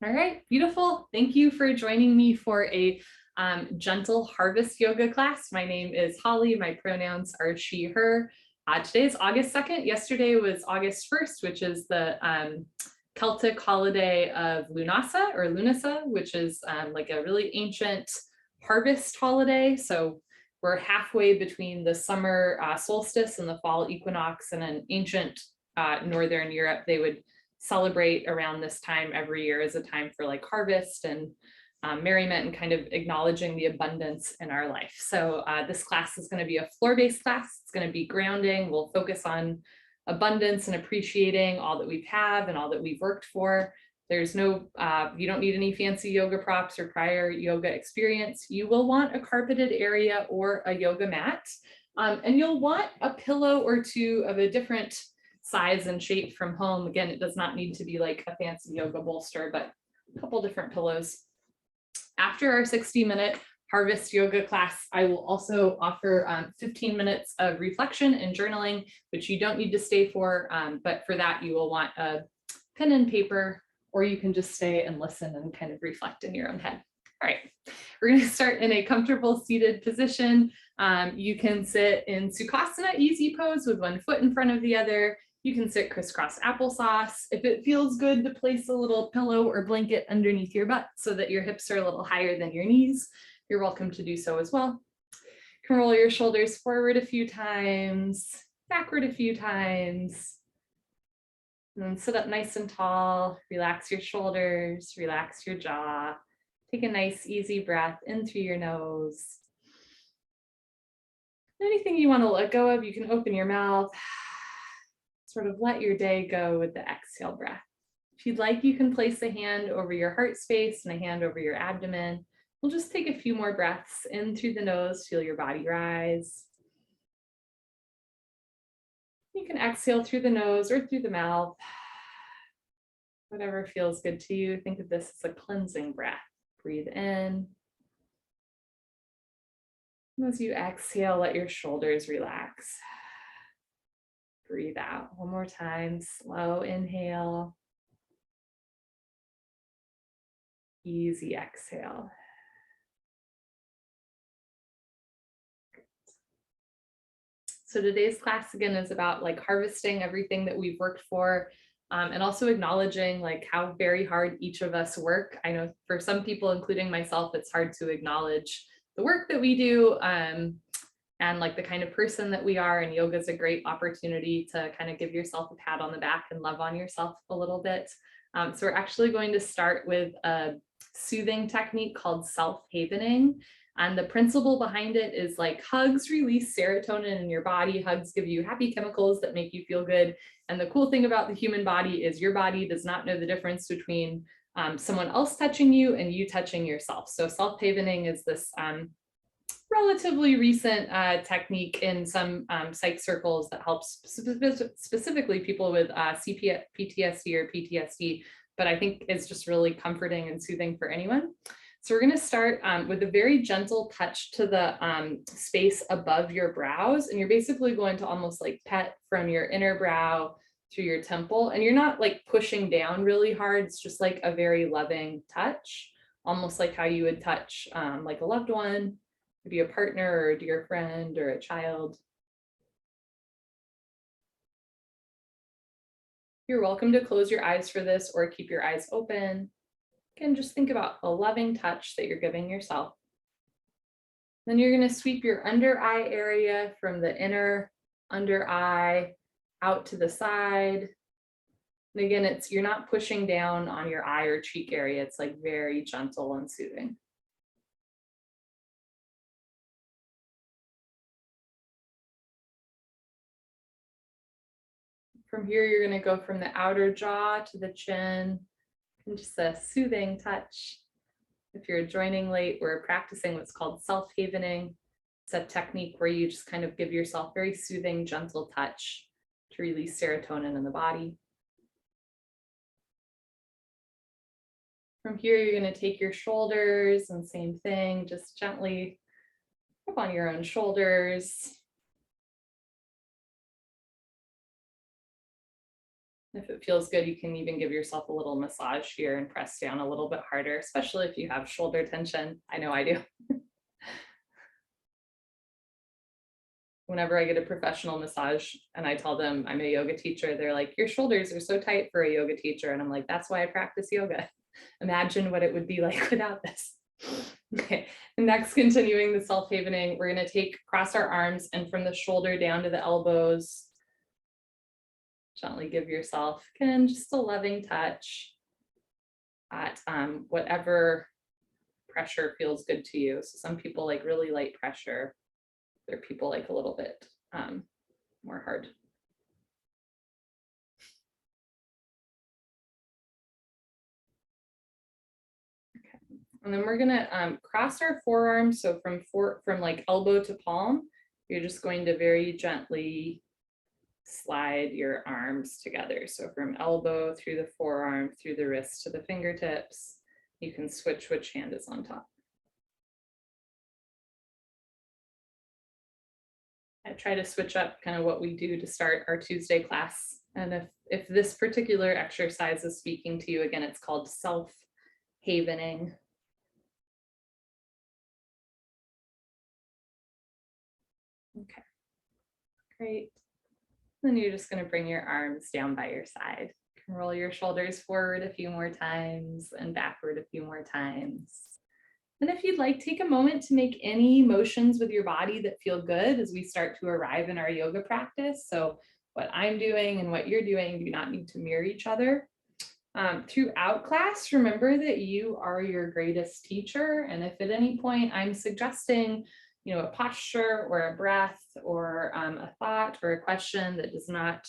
All right, beautiful. Thank you for joining me for a gentle harvest yoga class. My name is Holly. My pronouns are she, her. Today is August 2nd. Yesterday was August 1st, which is the Celtic holiday of Lughnasadh, which is like a really ancient harvest holiday. So we're halfway between the summer solstice and the fall equinox. And in ancient Northern Europe, they would celebrate around this time every year as a time for like harvest and merriment and kind of acknowledging the abundance in our life. So this class is going to be a floor-based class. It's going to be grounding. We'll focus on abundance and appreciating all that we have and all that we've worked for. There's no, you don't need any fancy yoga props or prior yoga experience. You will want a carpeted area or a yoga mat. And you'll want a pillow or two of a different size and shape from home. Again, it does not need to be like a fancy yoga bolster, but a couple different pillows. After our 60-minute harvest yoga class, I will also offer 15 minutes of reflection and journaling, which you don't need to stay for, but for that you will want a pen and paper, or you can just stay and listen and kind of reflect in your own head. All right, we're going to start in a comfortable seated position. You can sit in Sukhasana, easy pose with one foot in front of the other. You can sit crisscross applesauce. If it feels good to place a little pillow or blanket underneath your butt so that your hips are a little higher than your knees, you're welcome to do so as well. You can roll your shoulders forward a few times, backward a few times, and then sit up nice and tall. Relax your shoulders, relax your jaw. Take a nice easy breath in through your nose. Anything you want to let go of, you can open your mouth. Sort of let your day go with the exhale breath. If you'd like, you can place a hand over your heart space and a hand over your abdomen. We'll just take a few more breaths in through the nose, feel your body rise. You can exhale through the nose or through the mouth. Whatever feels good to you. Think of this as a cleansing breath. Breathe in. As you exhale, let your shoulders relax. Breathe out one more time, slow inhale. Easy exhale. So today's class again is about like harvesting everything that we've worked for, and also acknowledging like how very hard each of us work. I know for some people, including myself, it's hard to acknowledge the work that we do and like the kind of person that we are, and yoga is a great opportunity to kind of give yourself a pat on the back and love on yourself a little bit. So we're actually going to start with a soothing technique called self-havening. And the principle behind it is like hugs release serotonin in your body. Hugs give you happy chemicals that make you feel good. And the cool thing about the human body is your body does not know the difference between someone else touching you and you touching yourself. So self-havening is this relatively recent technique in some psych circles that helps specifically people with PTSD or PTSD, but I think it's just really comforting and soothing for anyone. So we're going to start with a very gentle touch to the space above your brows, and you're basically going to almost like pet from your inner brow through your temple, and you're not like pushing down really hard. It's just like a very loving touch, almost like how you would touch like a loved one, maybe a partner or a dear friend or a child. You're welcome to close your eyes for this or keep your eyes open. Again, just think about a loving touch that you're giving yourself. Then you're going to sweep your under eye area from the inner under eye out to the side. And again, you're not pushing down on your eye or cheek area. It's like very gentle and soothing. From here, you're going to go from the outer jaw to the chin, and just a soothing touch. If you're joining late, we're practicing what's called self-havening. It's a technique where you just kind of give yourself very soothing, gentle touch to release serotonin in the body. From here, you're going to take your shoulders and same thing, just gently up on your own shoulders. If it feels good, you can even give yourself a little massage here and press down a little bit harder, especially if you have shoulder tension. I know I do. Whenever I get a professional massage and I tell them I'm a yoga teacher, they're like, your shoulders are so tight for a yoga teacher. And I'm like, that's why I practice yoga. Imagine what it would be like without this. Okay, next, continuing the self-havening, we're going to cross our arms, and from the shoulder down to the elbows, gently give yourself, again, just a loving touch at whatever pressure feels good to you. So some people like really light pressure. Other people like a little bit more hard. Okay. And then we're gonna cross our forearms. So from like elbow to palm, you're just going to very gently slide your arms together. So from elbow through the forearm, through the wrist to the fingertips, you can switch which hand is on top. I try to switch up kind of what we do to start our Tuesday class. And if this particular exercise is speaking to you, again, it's called self-havening. Okay, great. Then you're just going to bring your arms down by your side. You can roll your shoulders forward a few more times and backward a few more times. And if you'd like, take a moment to make any motions with your body that feel good as we start to arrive in our yoga practice. So what I'm doing and what you're doing do not need to mirror each other. Throughout class, remember that you are your greatest teacher. And if at any point I'm suggesting, a posture or a breath or a thought or a question that does not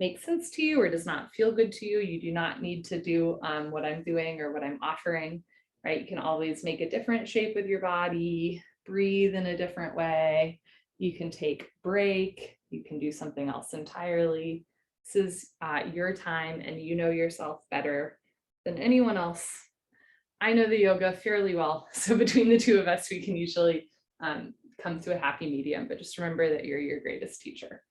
make sense to you or does not feel good to you, you do not need to do what I'm doing or what I'm offering. Right? You can always make a different shape with your body, breathe in a different way. You can take a break. You can do something else entirely. This is your time, and you know yourself better than anyone else. I know the yoga fairly well. So between the two of us, we can usually come to a happy medium, but just remember that you're your greatest teacher.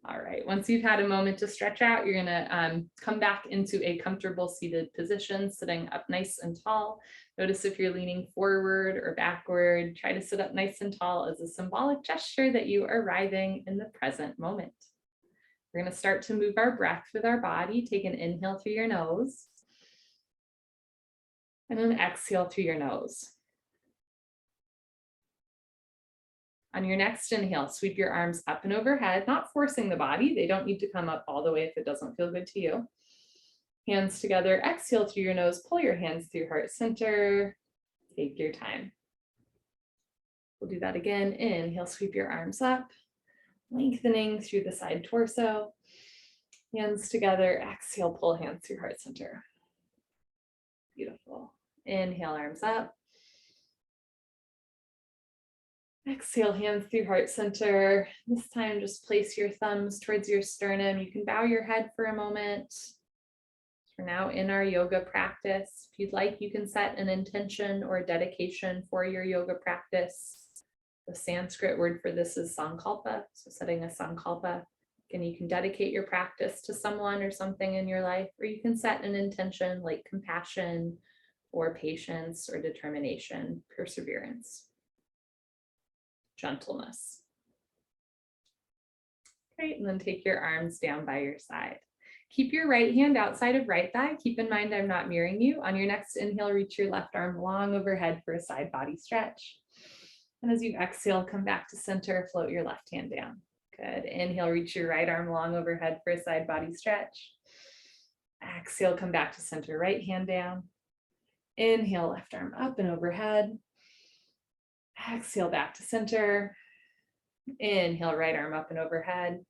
All right, once you've had a moment to stretch out, you're gonna come back into a comfortable seated position, sitting up nice and tall. Notice if you're leaning forward or backward. Try to sit up nice and tall as a symbolic gesture that you are arriving in the present moment. We're gonna start to move our breath with our body. Take an inhale through your nose and an exhale through your nose. On your next inhale, sweep your arms up and overhead, not forcing the body. They don't need to come up all the way if it doesn't feel good to you. Hands together, exhale through your nose, pull your hands through heart center. Take your time. We'll do that again. Inhale, sweep your arms up, lengthening through the side torso. Hands together, exhale, pull hands through heart center. Beautiful. Inhale, arms up. Exhale, hands through heart center. This time, just place your thumbs towards your sternum. You can bow your head for a moment. We're now in our yoga practice. If you'd like, you can set an intention or dedication for your yoga practice. The Sanskrit word for this is sankalpa, so setting a sankalpa. Again, you can dedicate your practice to someone or something in your life, or you can set an intention like compassion or patience or determination, perseverance, gentleness. Great, and then take your arms down by your side. Keep your right hand outside of right thigh. Keep in mind I'm not mirroring you. On your next inhale, reach your left arm long overhead for a side body stretch. And as you exhale, come back to center, float your left hand down. Good. Inhale, reach your right arm long overhead for a side body stretch. Exhale, come back to center, right hand down. Inhale, left arm up and overhead. Exhale, back to center. Inhale, right arm up and overhead.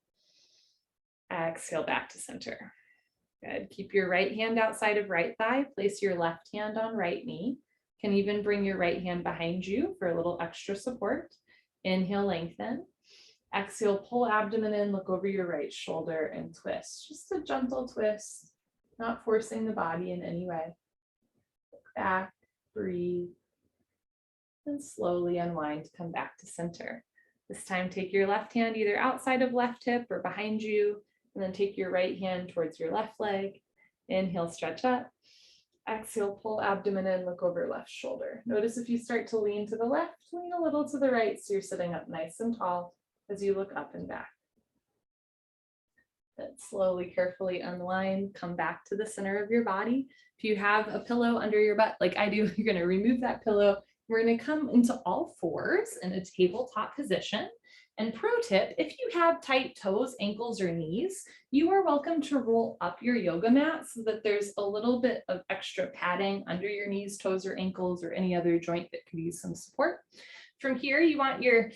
Exhale, back to center. Good. Keep your right hand outside of right thigh. Place your left hand on right knee. Can even bring your right hand behind you for a little extra support. Inhale, lengthen. Exhale, pull abdomen in, look over your right shoulder and twist. Just a gentle twist, not forcing the body in any way. Look back, breathe, and slowly unwind to come back to center. This time, take your left hand either outside of left hip or behind you. And then take your right hand towards your left leg. Inhale, stretch up. Exhale, pull abdomen in, look over left shoulder. Notice if you start to lean to the left, lean a little to the right so you're sitting up nice and tall as you look up and back. Then slowly, carefully unwind, come back to the center of your body. If you have a pillow under your butt, like I do, you're gonna remove that pillow. We're gonna come into all fours in a tabletop position. And pro tip, if you have tight toes, ankles, or knees, you are welcome to roll up your yoga mat so that there's a little bit of extra padding under your knees, toes, or ankles, or any other joint that could use some support. From here, you want your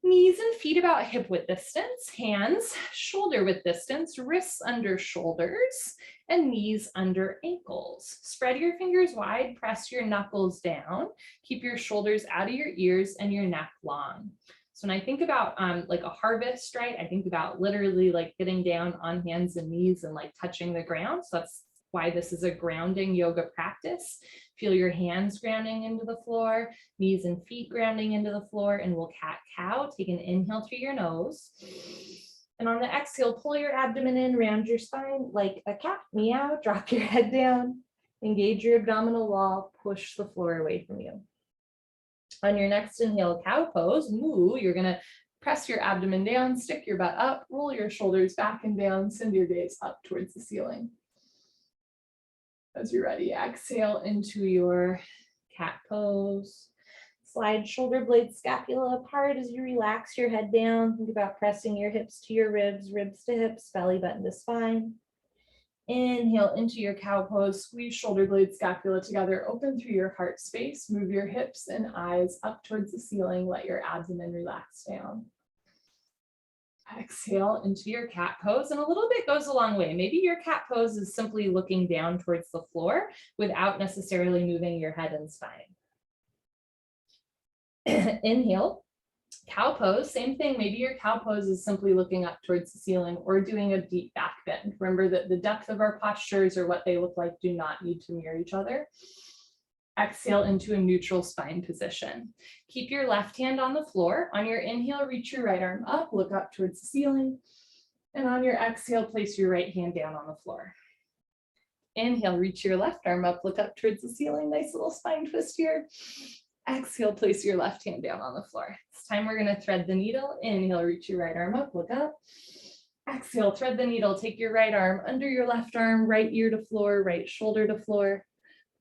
knees and feet about hip width distance, hands shoulder width distance, wrists under shoulders, and knees under ankles. Spread your fingers wide, press your knuckles down, keep your shoulders out of your ears and your neck long. So when I think about like a harvest, right, I think about literally like getting down on hands and knees and like touching the ground. So that's why this is a grounding yoga practice. Feel your hands grounding into the floor, knees and feet grounding into the floor, and we'll cat-cow. Take an inhale through your nose. And on the exhale, pull your abdomen in, round your spine like a cat, meow, drop your head down, engage your abdominal wall, push the floor away from you. On your next inhale, cow pose, moo, you're gonna press your abdomen down, stick your butt up, roll your shoulders back and down, send your gaze up towards the ceiling. As you're ready, exhale into your cat pose. Slide shoulder blades, scapula apart as you relax your head down. Think about pressing your hips to your ribs, ribs to hips, belly button to spine. Inhale into your cow pose, squeeze shoulder blades, scapula together, open through your heart space, move your hips and eyes up towards the ceiling, let your abdomen relax down. Exhale into your cat pose, and a little bit goes a long way. Maybe your cat pose is simply looking down towards the floor without necessarily moving your head and spine. Inhale, cow pose, same thing. Maybe your cow pose is simply looking up towards the ceiling or doing a deep back bend. Remember that the depth of our postures or what they look like do not need to mirror each other. Exhale into a neutral spine position. Keep your left hand on the floor. On your inhale, reach your right arm up, look up towards the ceiling. And on your exhale, place your right hand down on the floor. Inhale, reach your left arm up, look up towards the ceiling. Nice little spine twist here. Exhale, place your left hand down on the floor. This time we're gonna thread the needle. Inhale, reach your right arm up, look up. Exhale, thread the needle, take your right arm under your left arm, right ear to floor, right shoulder to floor.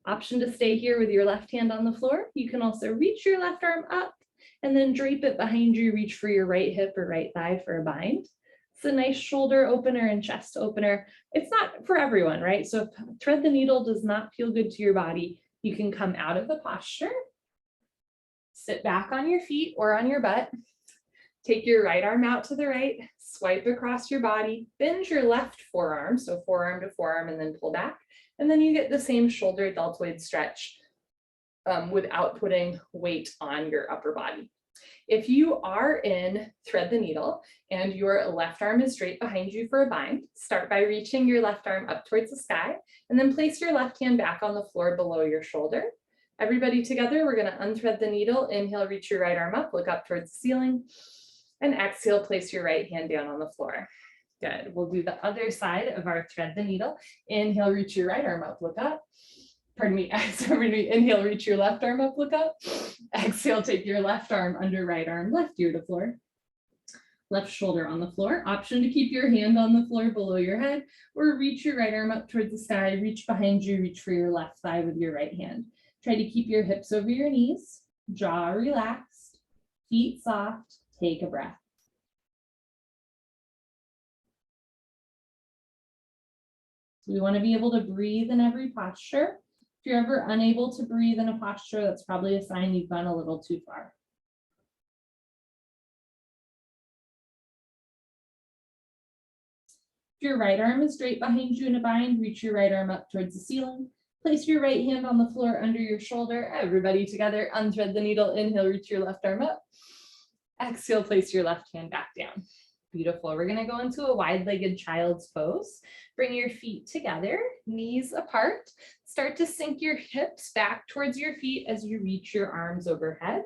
Option to stay here with your left hand on the floor. You can also reach your left arm up and then drape it behind you, reach for your right hip or right thigh for a bind. It's a nice shoulder opener and chest opener. It's not for everyone, right? So if thread the needle does not feel good to your body, you can come out of the posture, sit back on your feet or on your butt, take your right arm out to the right, swipe across your body, bend your left forearm, so forearm to forearm, and then pull back. And then you get the same shoulder deltoid stretch without putting weight on your upper body. If you are in thread the needle and your left arm is straight behind you for a bind, start by reaching your left arm up towards the sky and then place your left hand back on the floor below your shoulder. Everybody together, we're gonna unthread the needle. Inhale, reach your right arm up, look up towards the ceiling. And exhale, place your right hand down on the floor. Good. We'll do the other side of our thread the needle. Inhale, reach your right arm up, look up. Pardon me, inhale, reach your left arm up, look up. Exhale, take your left arm under right arm, left ear to floor. Left shoulder on the floor. Option to keep your hand on the floor below your head or reach your right arm up towards the sky, reach behind you, reach for your left thigh with your right hand. Try to keep your hips over your knees, jaw relaxed, feet soft, take a breath. We want to be able to breathe in every posture. If you're ever unable to breathe in a posture, that's probably a sign you've gone a little too far. If your right arm is straight behind you in a bind, reach your right arm up towards the ceiling. Place your right hand on the floor under your shoulder. Everybody together, unthread the needle. Inhale, reach your left arm up. Exhale, place your left hand back down. Beautiful. We're going to go into a wide-legged child's pose. Bring your feet together, knees apart. Start to sink your hips back towards your feet as you reach your arms overhead.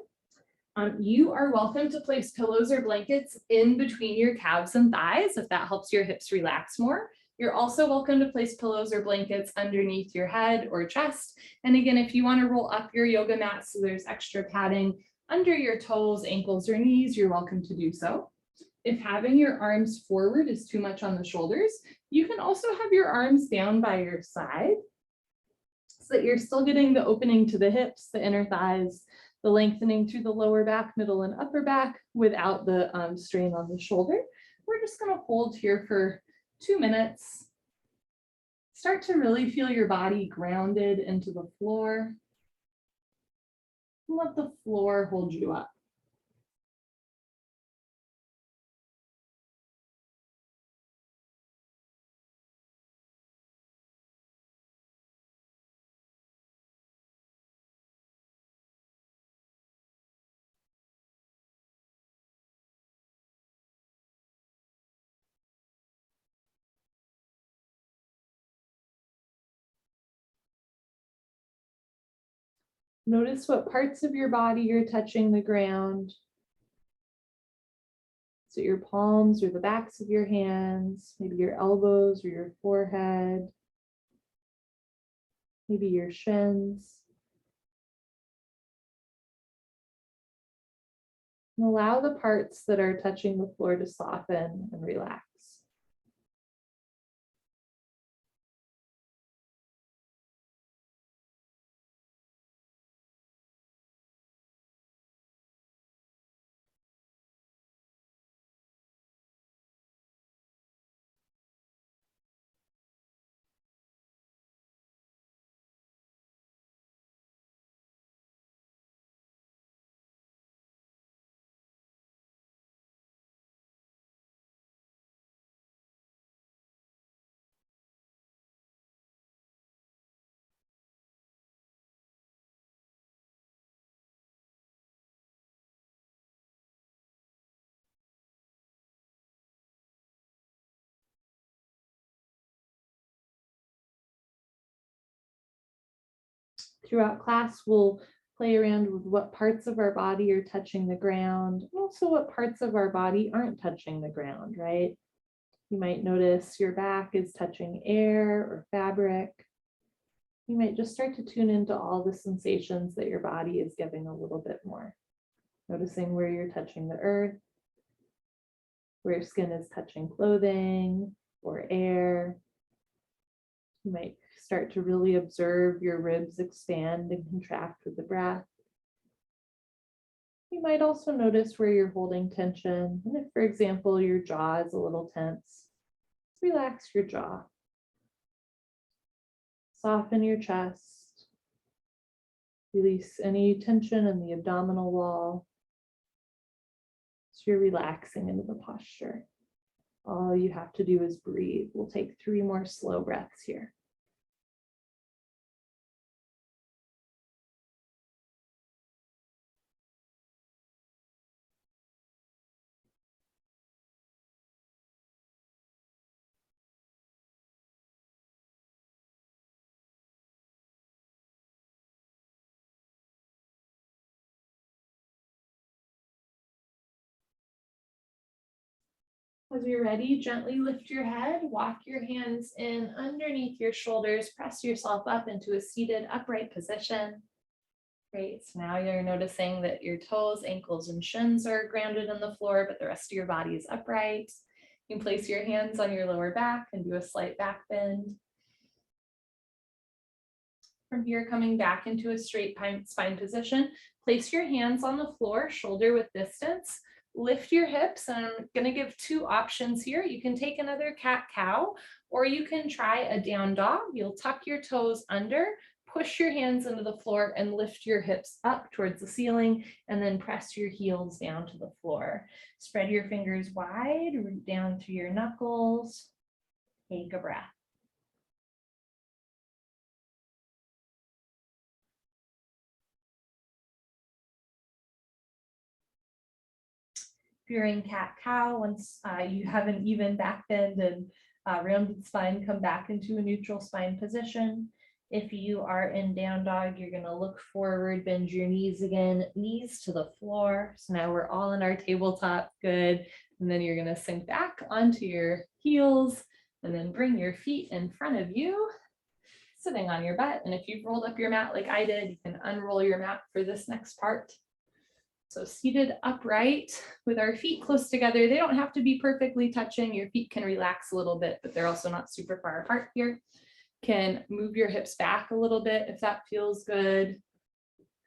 You are welcome to place pillows or blankets in between your calves and thighs if that helps your hips relax more. You're also welcome to place pillows or blankets underneath your head or chest. And again, if you want to roll up your yoga mat so there's extra padding under your toes, ankles, or knees, you're welcome to do so. If having your arms forward is too much on the shoulders, you can also have your arms down by your side so that you're still getting the opening to the hips, the inner thighs, the lengthening through the lower back, middle, and upper back without the strain on the shoulder. We're just going to hold here for 2 minutes. Start to really feel your body grounded into the floor. Let the floor hold you up. Notice what parts of your body you're touching the ground. So your palms or the backs of your hands, maybe your elbows or your forehead, maybe your shins. And allow the parts that are touching the floor to soften and relax. Throughout class, we'll play around with what parts of our body are touching the ground, and also what parts of our body aren't touching the ground, right? You might notice your back is touching air or fabric. You might just start to tune into all the sensations that your body is giving a little bit more. Noticing where you're touching the earth, where skin is touching clothing or air. You might start to really observe your ribs expand and contract with the breath. You might also notice where you're holding tension. And if, for example, your jaw is a little tense, relax your jaw. Soften your chest. Release any tension in the abdominal wall. So you're relaxing into the posture. All you have to do is breathe. We'll take 3 more slow breaths here. As you're ready, gently lift your head, walk your hands in underneath your shoulders, press yourself up into a seated upright position. Great, so now you're noticing that your toes, ankles, and shins are grounded on the floor, but the rest of your body is upright. You can place your hands on your lower back and do a slight back bend. From here, coming back into a straight spine position, place your hands on the floor, shoulder width distance. Lift your hips, and I'm going to give 2 options here. You can take another cat-cow, or you can try a down dog. You'll tuck your toes under, push your hands into the floor, and lift your hips up towards the ceiling, and then press your heels down to the floor. Spread your fingers wide, root down through your knuckles. Take a breath. If you're in cat-cow, once you have an even back bend and rounded spine, come back into a neutral spine position. If you are in down dog, you're going to look forward, bend your knees again, knees to the floor. So now we're all in our tabletop. Good. And then you're going to sink back onto your heels and then bring your feet in front of you, sitting on your butt. And if you've rolled up your mat like I did, you can unroll your mat for this next part. So seated upright with our feet close together. They don't have to be perfectly touching. Your feet can relax a little bit, but they're also not super far apart here. Can move your hips back a little bit if that feels good.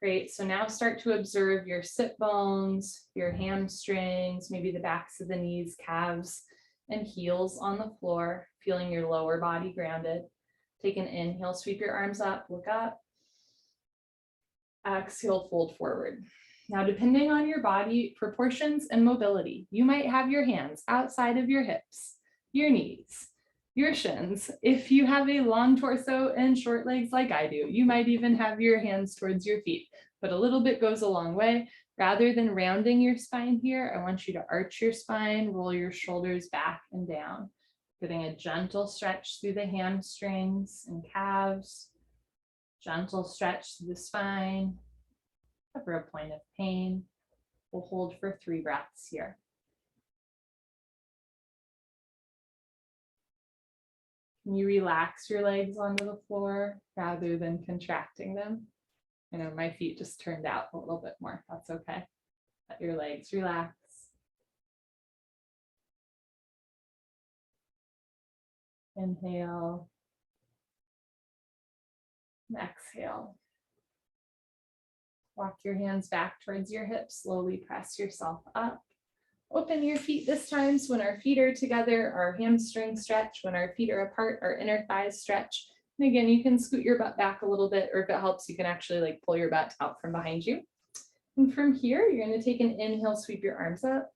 Great. So now start to observe your sit bones, your hamstrings, maybe the backs of the knees, calves, and heels on the floor, feeling your lower body grounded. Take an inhale, sweep your arms up, look up. Exhale, fold forward. Now, depending on your body proportions and mobility, you might have your hands outside of your hips, your knees, your shins. If you have a long torso and short legs like I do, you might even have your hands towards your feet, but a little bit goes a long way. Rather than rounding your spine here, I want you to arch your spine, roll your shoulders back and down, getting a gentle stretch through the hamstrings and calves, gentle stretch through the spine. Cover a point of pain. We'll hold for 3 breaths here. Can you relax your legs onto the floor rather than contracting them? I know my feet just turned out a little bit more. That's okay. Let your legs relax. Inhale. And exhale. Walk your hands back towards your hips. Slowly press yourself up. Open your feet this time. So when our feet are together, our hamstrings stretch. When our feet are apart, our inner thighs stretch. And again, you can scoot your butt back a little bit, or if it helps, you can actually like pull your butt out from behind you. And from here, you're going to take an inhale, sweep your arms up.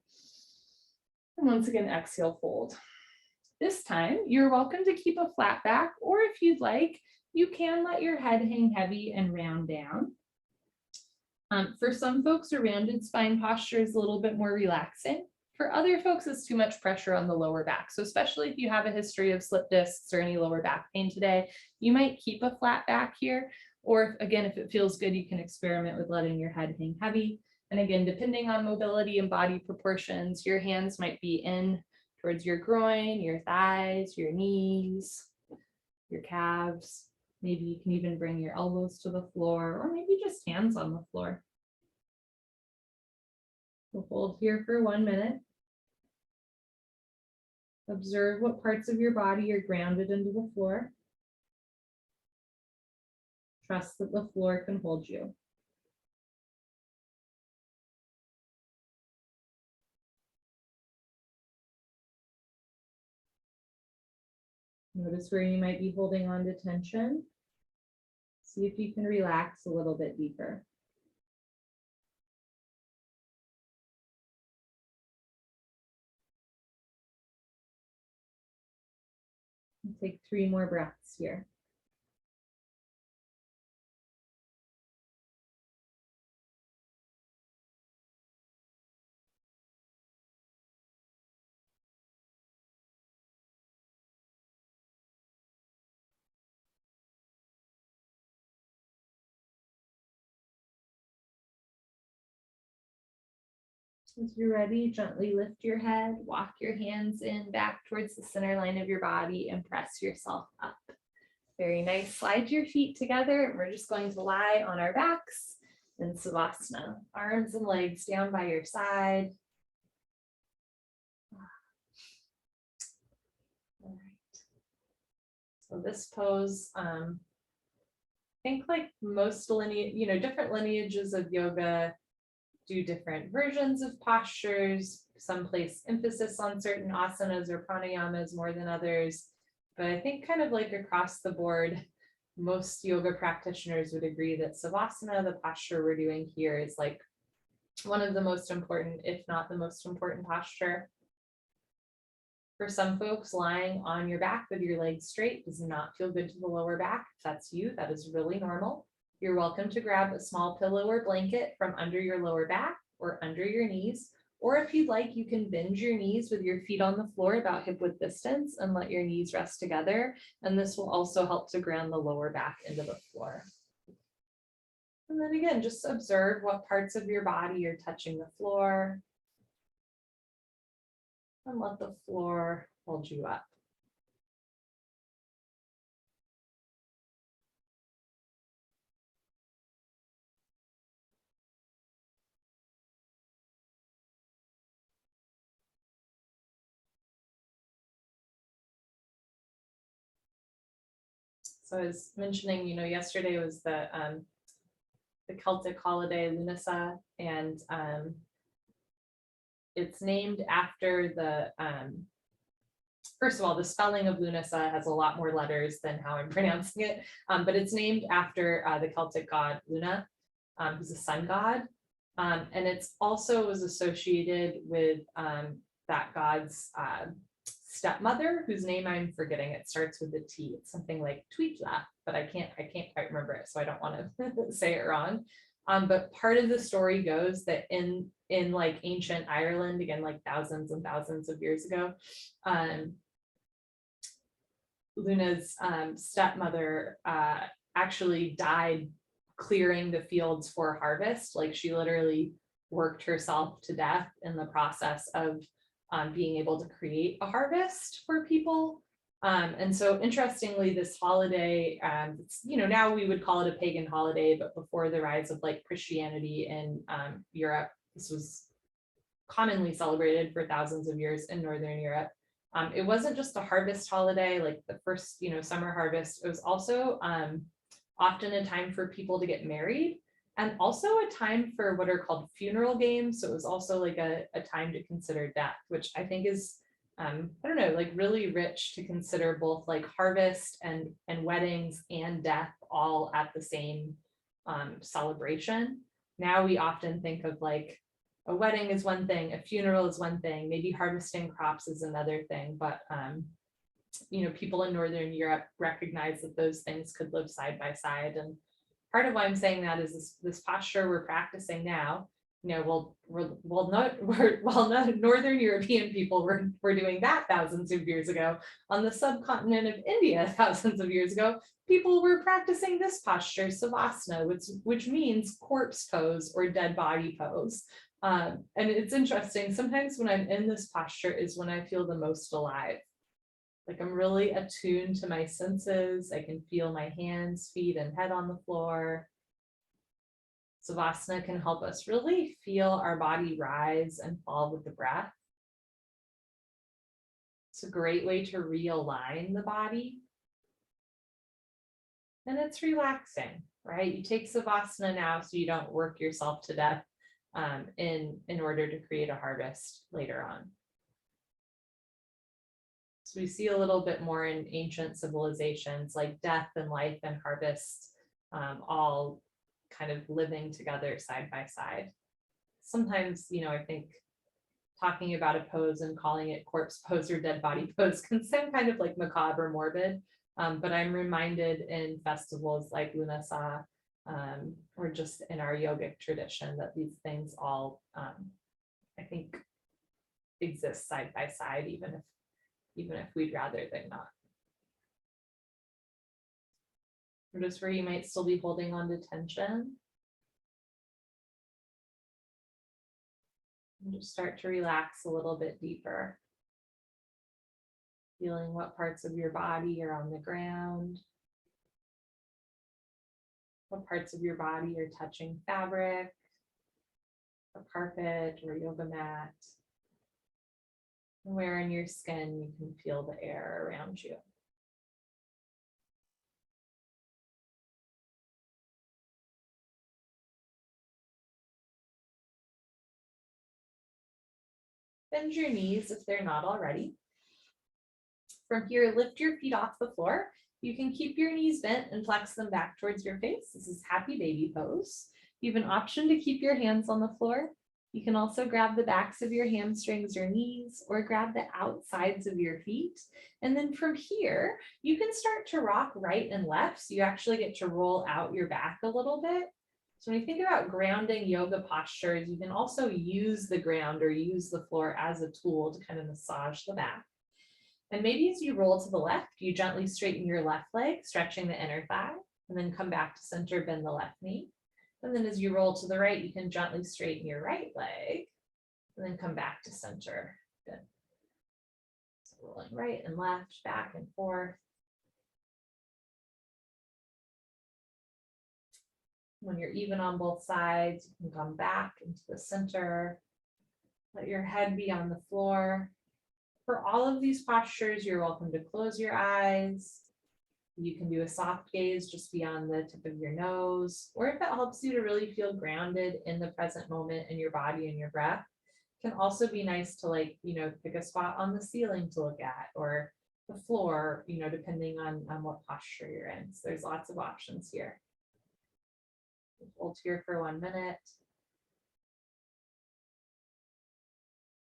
And once again, exhale, fold. This time, you're welcome to keep a flat back, or if you'd like, you can let your head hang heavy and round down. For some folks, a rounded spine posture is a little bit more relaxing. For other folks, it's too much pressure on the lower back. So especially if you have a history of slip discs or any lower back pain today, you might keep a flat back here. Or again, if it feels good, you can experiment with letting your head hang heavy. And again, depending on mobility and body proportions, your hands might be in towards your groin, your thighs, your knees, your calves. Maybe you can even bring your elbows to the floor, or maybe just hands on the floor. We'll hold here for 1 minute. Observe what parts of your body are grounded into the floor. Trust that the floor can hold you. Notice where you might be holding on to tension. See if you can relax a little bit deeper. And take 3 more breaths here. As you're ready, gently lift your head, walk your hands in back towards the center line of your body and press yourself up. Very nice. Slide your feet together and we're just going to lie on our backs in Savasana. Arms and legs down by your side. All right. So this pose, I think like most lineage, different lineages of yoga do different versions of postures. Some place emphasis on certain asanas or pranayamas more than others. But I think kind of like across the board, most yoga practitioners would agree that Savasana, the posture we're doing here, is like one of the most important, if not the most important posture. For some folks, lying on your back with your legs straight does not feel good to the lower back. If that's you, that is really normal. You're welcome to grab a small pillow or blanket from under your lower back or under your knees, Or if you'd like, you can bend your knees with your feet on the floor about hip width distance and let your knees rest together. And this will also help to ground the lower back into the floor. And then again, just observe what parts of your body are touching the floor. And let the floor hold you up. So I was mentioning, yesterday was the Celtic holiday Lughnasadh, and it's named after the, first of all, the spelling of Lughnasadh has a lot more letters than how I'm pronouncing it, but it's named after the Celtic god Luna, who's a sun god, and it's also was associated with that god's stepmother, whose name I'm forgetting. It starts with a T. It's something like Tweetla, but I can't quite remember it, so I don't want to say it wrong. But part of the story goes that in like ancient Ireland, again, like thousands and thousands of years ago, Luna's stepmother actually died clearing the fields for harvest. Like she literally worked herself to death in the process of being able to create a harvest for people. And so interestingly, this holiday, now we would call it a pagan holiday, but before the rise of like Christianity in Europe, this was commonly celebrated for thousands of years in Northern Europe. It wasn't just a harvest holiday, like the first, summer harvest. It was also often a time for people to get married, and also a time for what are called funeral games. So it was also like a time to consider death, which I think is, I don't know, like really rich to consider both like harvest and weddings and death all at the same celebration. Now we often think of like a wedding is one thing, a funeral is one thing, maybe harvesting crops is another thing, but people in Northern Europe recognize that those things could live side by side. And part of why I'm saying that is this posture we're practicing now. While not Northern European people were doing that thousands of years ago, on the subcontinent of India thousands of years ago, people were practicing this posture, Savasana, which means corpse pose or dead body pose. And it's interesting, sometimes when I'm in this posture is when I feel the most alive. Like I'm really attuned to my senses. I can feel my hands, feet, and head on the floor. Savasana can help us really feel our body rise and fall with the breath. It's a great way to realign the body. And it's relaxing, right? You take Savasana now so you don't work yourself to death in order to create a harvest later on. So we see a little bit more in ancient civilizations, like death and life and harvest, all kind of living together side by side. Sometimes, I think talking about a pose and calling it corpse pose or dead body pose can sound kind of like macabre or morbid, but I'm reminded in festivals like Lughnasadh, or just in our yogic tradition, that these things all, I think, exist side by side, even if we'd rather than not. Notice where you might still be holding on to tension. And just start to relax a little bit deeper. Feeling what parts of your body are on the ground. What parts of your body are touching fabric, a carpet, or yoga mat. Where in your skin you can feel the air around you. Bend your knees if they're not already. From here, lift your feet off the floor. You can keep your knees bent and flex them back towards your face. This is happy baby pose. You have an option to keep your hands on the floor. You can also grab the backs of your hamstrings or knees, or grab the outsides of your feet. And then from here, you can start to rock right and left. So you actually get to roll out your back a little bit. So when you think about grounding yoga postures, you can also use the ground or use the floor as a tool to kind of massage the back. And maybe as you roll to the left, you gently straighten your left leg, stretching the inner thigh, and then come back to center, bend the left knee. And then as you roll to the right, you can gently straighten your right leg, and then come back to center. Good. So rolling right and left, back and forth. When you're even on both sides, you can come back into the center. Let your head be on the floor. For all of these postures, you're welcome to close your eyes. You can do a soft gaze just beyond the tip of your nose, or if it helps you to really feel grounded in the present moment in your body and your breath, it can also be nice to pick a spot on the ceiling to look at or the floor, depending on what posture you're in. So there's lots of options here. Hold here for 1 minute.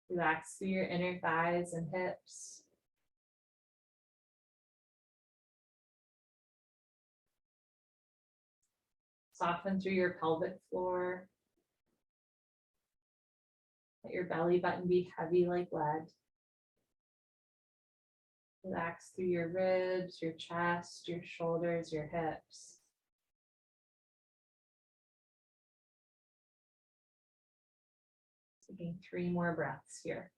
Relax through your inner thighs and hips. Soften through your pelvic floor. Let your belly button be heavy like lead. Relax through your ribs, your chest, your shoulders, your hips. Taking 3 more breaths here.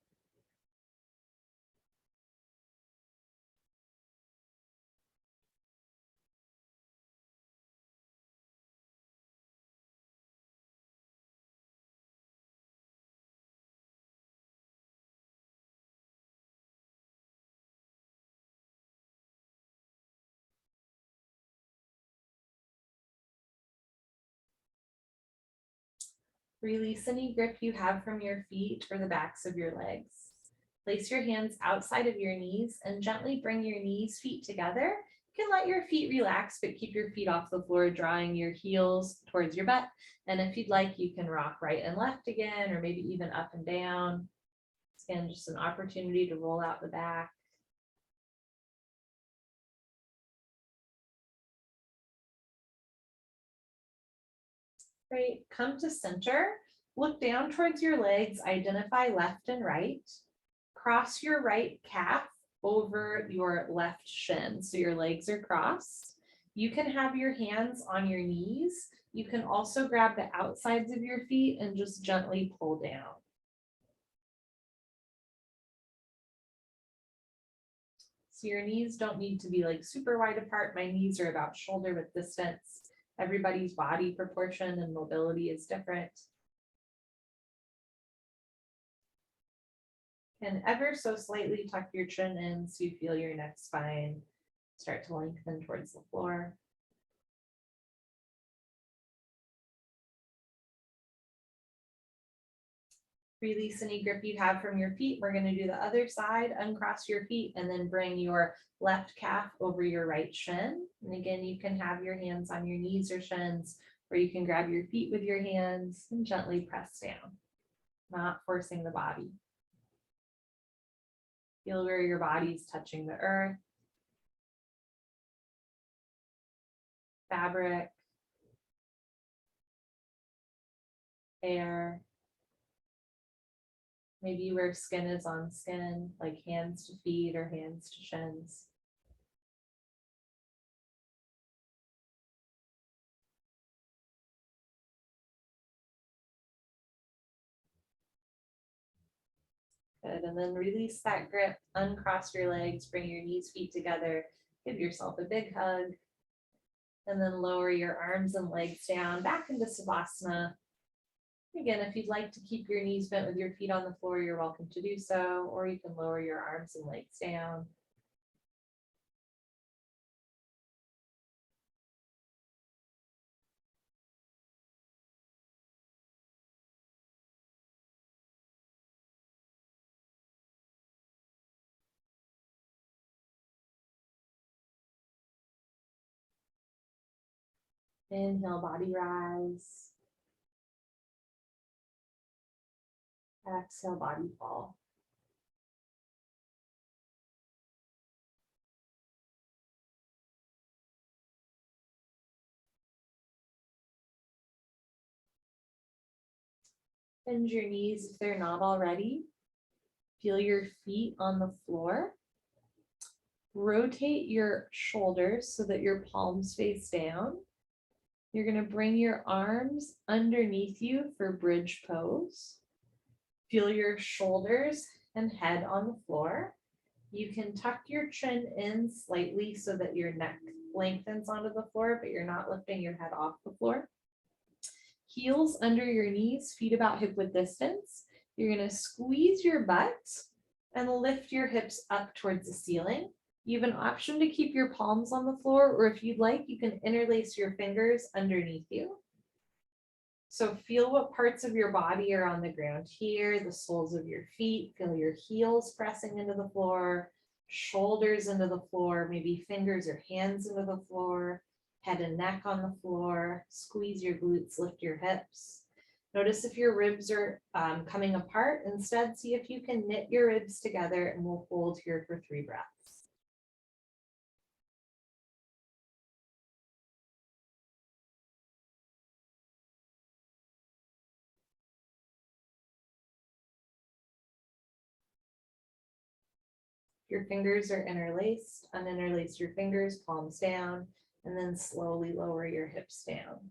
Release any grip you have from your feet or the backs of your legs. Place your hands outside of your knees and gently bring your knees, feet together. You can let your feet relax, but keep your feet off the floor, drawing your heels towards your butt. And if you'd like, you can rock right and left again, or maybe even up and down. Again, just an opportunity to roll out the back. Great, come to center, look down towards your legs, identify left and right, cross your right calf over your left shin, so your legs are crossed. You can have your hands on your knees. You can also grab the outsides of your feet and just gently pull down. So your knees don't need to be like super wide apart. My knees are about shoulder width distance. Everybody's body proportion and mobility is different. And ever so slightly tuck your chin in so you feel your neck spine start to lengthen towards the floor. Release any grip you have from your feet. We're going to do the other side. Uncross your feet and then bring your left calf over your right shin. And again, you can have your hands on your knees or shins, or you can grab your feet with your hands and gently press down, not forcing the body. Feel where your body's touching the earth, fabric, air. Maybe where skin is on skin, like hands to feet or hands to shins. Good, and then release that grip, uncross your legs, bring your knees, feet together, give yourself a big hug, and then lower your arms and legs down back into Savasana. Again, if you'd like to keep your knees bent with your feet on the floor, you're welcome to do so, or you can lower your arms and legs down. Inhale, body rise. Exhale, body fall. Bend your knees if they're not already. Feel your feet on the floor. Rotate your shoulders so that your palms face down. You're going to bring your arms underneath you for bridge pose. Feel your shoulders and head on the floor. You can tuck your chin in slightly so that your neck lengthens onto the floor, but you're not lifting your head off the floor. Heels under your knees, feet about hip width distance. You're going to squeeze your butt and lift your hips up towards the ceiling. You have an option to keep your palms on the floor, or if you'd like, you can interlace your fingers underneath you. So feel what parts of your body are on the ground here, the soles of your feet, feel your heels pressing into the floor, shoulders into the floor, maybe fingers or hands into the floor, head and neck on the floor, squeeze your glutes, lift your hips. Notice if your ribs are coming apart. Instead, see if you can knit your ribs together, and we'll hold here for 3 breaths. Your fingers are interlaced, uninterlace your fingers, palms down, and then slowly lower your hips down.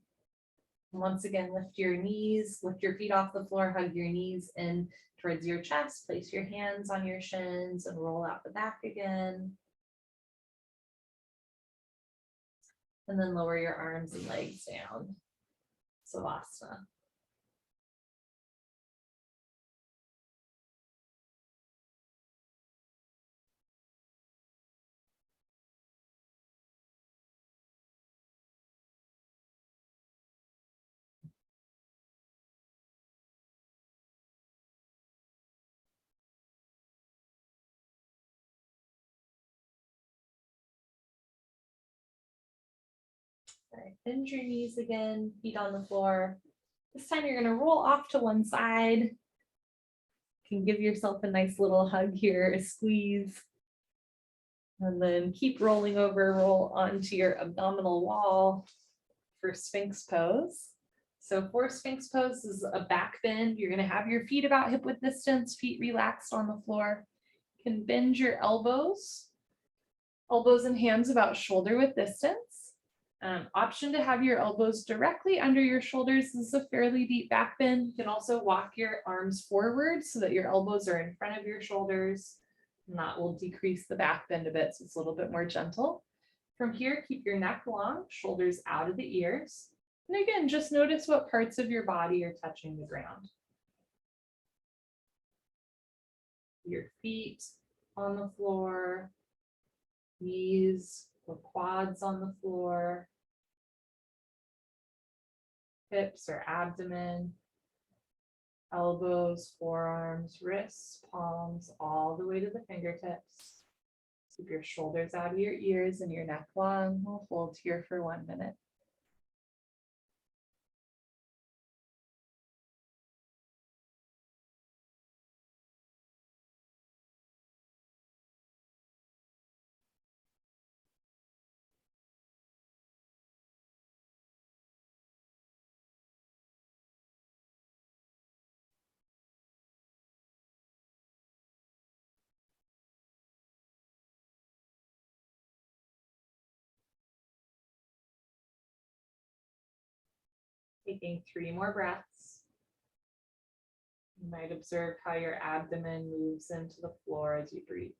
Once again, lift your knees, lift your feet off the floor, hug your knees in towards your chest, place your hands on your shins and roll out the back again. And then lower your arms and legs down. Savasana. All right, bend your knees again, feet on the floor. This time you're going to roll off to one side. You can give yourself a nice little hug here, a squeeze. And then keep rolling over, roll onto your abdominal wall for Sphinx Pose. So for Sphinx Pose, this is a back bend. You're going to have your feet about hip width distance, feet relaxed on the floor. You can bend your elbows and hands about shoulder width distance. Option to have your elbows directly under your shoulders. This is a fairly deep back bend. You can also walk your arms forward so that your elbows are in front of your shoulders. And that will decrease the back bend a bit, so it's a little bit more gentle. From here, keep your neck long, shoulders out of the ears. And again, just notice what parts of your body are touching the ground. Your feet on the floor, knees or quads on the floor, hips or abdomen, elbows, forearms, wrists, palms, all the way to the fingertips. Keep your shoulders out of your ears and your neck long. We'll hold here for 1 minute. Taking 3 more breaths. You might observe how your abdomen moves into the floor as you breathe.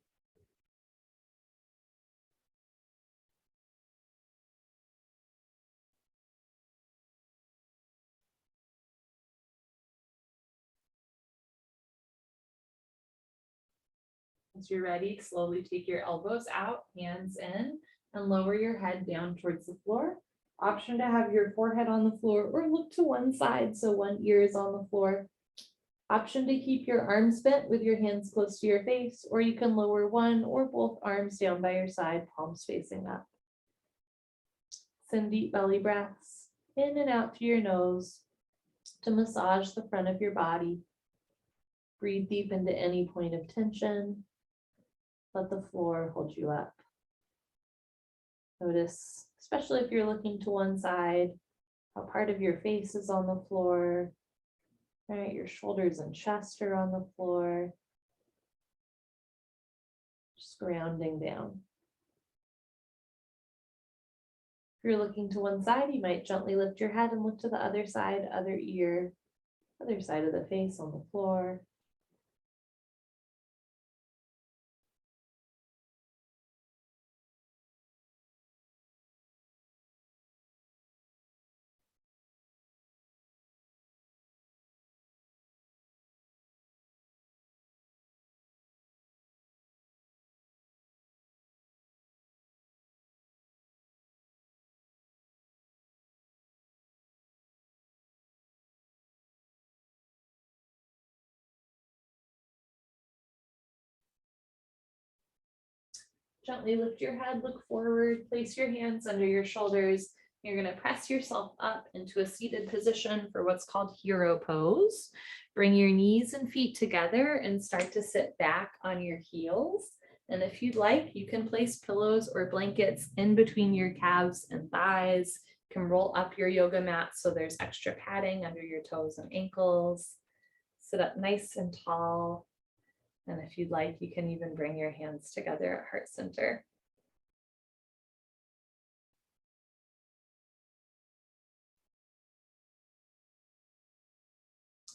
Once you're ready, slowly take your elbows out, hands in, and lower your head down towards the floor. Option to have your forehead on the floor or look to one side so one ear is on the floor. Option to keep your arms bent with your hands close to your face, or you can lower one or both arms down by your side, palms facing up. Send deep belly breaths in and out through your nose to massage the front of your body. Breathe deep into any point of tension. Let the floor hold you up. Notice, especially if you're looking to one side, how part of your face is on the floor. All right, your shoulders and chest are on the floor. Just grounding down. If you're looking to one side, you might gently lift your head and look to the other side, other ear, other side of the face on the floor. Gently lift your head, look forward, place your hands under your shoulders. You're going to press yourself up into a seated position for what's called hero pose. Bring your knees and feet together and start to sit back on your heels. And if you'd like, you can place pillows or blankets in between your calves and thighs. You can roll up your yoga mat so there's extra padding under your toes and ankles. Sit up nice and tall. And if you'd like, you can even bring your hands together at heart center.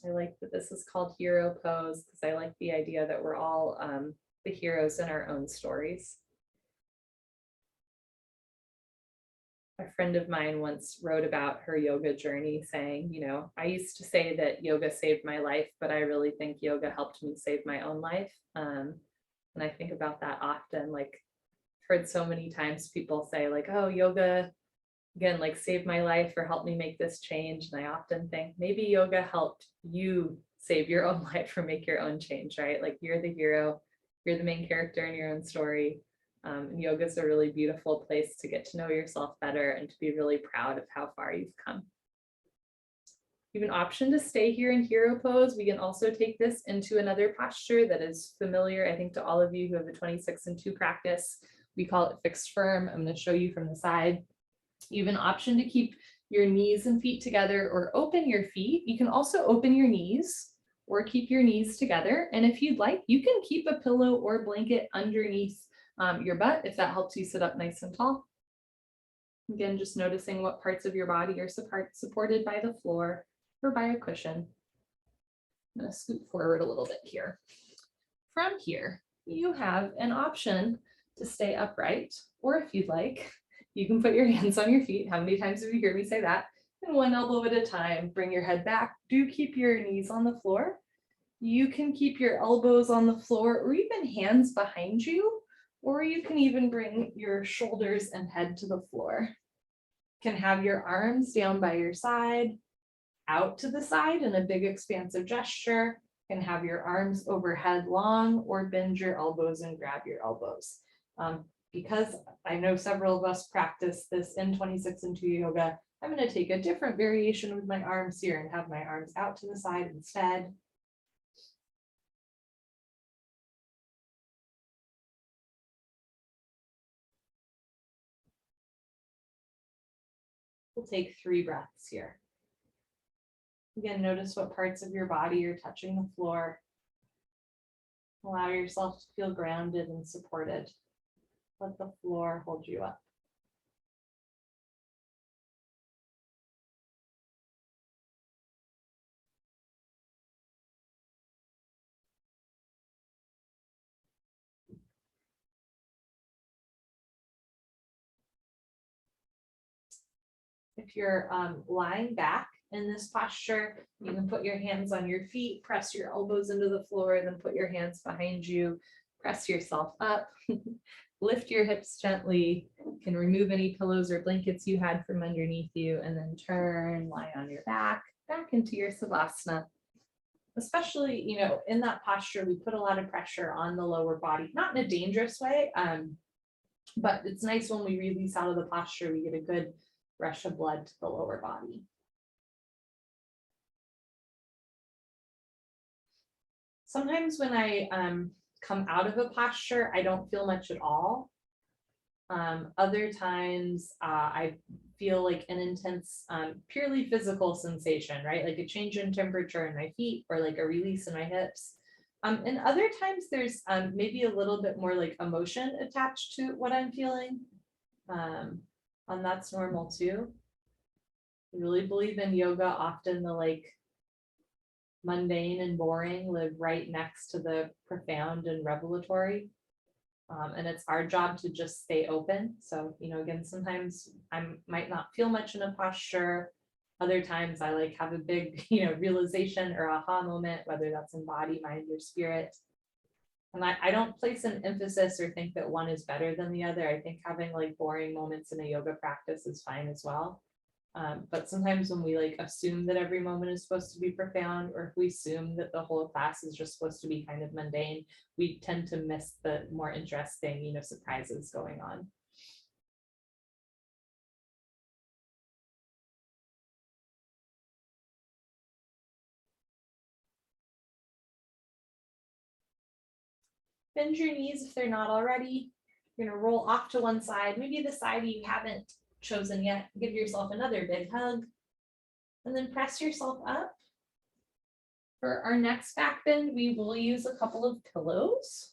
I like that this is called hero pose because I like the idea that we're all the heroes in our own stories. A friend of mine once wrote about her yoga journey saying, you know, I used to say that yoga saved my life, but I really think yoga helped me save my own life. And I think about that often, like I've heard so many times people say like, oh, yoga, again, like saved my life or helped me make this change. And I often think maybe yoga helped you save your own life or make your own change, right? Like you're the hero, you're the main character in your own story. And yoga is a really beautiful place to get to know yourself better and to be really proud of how far you've come. You have an option to stay here in hero pose. We can also take this into another posture that is familiar, I think, to all of you who have a 26-2 practice. We call it fixed firm. I'm going to show you from the side. You have an option to keep your knees and feet together or open your feet. You can also open your knees or keep your knees together. And if you'd like, you can keep a pillow or blanket underneath your butt if that helps you sit up nice and tall. Again, just noticing what parts of your body are supported by the floor or by a cushion. I'm going to scoot forward a little bit here. From here, you have an option to stay upright, or if you'd like, you can put your hands on your feet. How many times have you heard me say that? And one elbow at a time, bring your head back. Do keep your knees on the floor. You can keep your elbows on the floor or even hands behind you, or you can even bring your shoulders and head to the floor. You can have your arms down by your side, out to the side in a big expansive gesture. You can have your arms overhead long or bend your elbows and grab your elbows. Because I know several of us practice this in 26-2 yoga, I'm going to take a different variation with my arms here and have my arms out to the side instead. We'll take 3 breaths here. Again, notice what parts of your body are touching the floor. Allow yourself to feel grounded and supported. Let the floor hold you up. If you're lying back in this posture, you can put your hands on your feet, press your elbows into the floor, then put your hands behind you, press yourself up, lift your hips gently, you can remove any pillows or blankets you had from underneath you, and then turn, lie on your back into your Savasana. Especially, you know, in that posture, we put a lot of pressure on the lower body, not in a dangerous way, but it's nice when we release out of the posture, we get a good rush of blood to the lower body. Sometimes when I come out of a posture, I don't feel much at all. Other times I feel like an intense, purely physical sensation, right? Like a change in temperature in my feet or like a release in my hips. And other times there's maybe a little bit more like emotion attached to what I'm feeling. And that's normal too. I really believe in yoga. Often the like mundane and boring live right next to the profound and revelatory. And it's our job to just stay open. So, again, sometimes I might not feel much in a posture. Other times I like have a big, realization or aha moment, whether that's in body, mind, or spirit. And I don't place an emphasis or think that one is better than the other. I think having like boring moments in a yoga practice is fine as well. But sometimes when we like assume that every moment is supposed to be profound, or if we assume that the whole class is just supposed to be kind of mundane, we tend to miss the more interesting, surprises going on. Bend your knees if they're not already. You're gonna roll off to one side, maybe the side you haven't chosen yet. Give yourself another big hug, and then press yourself up. For our next back bend, we will use a couple of pillows.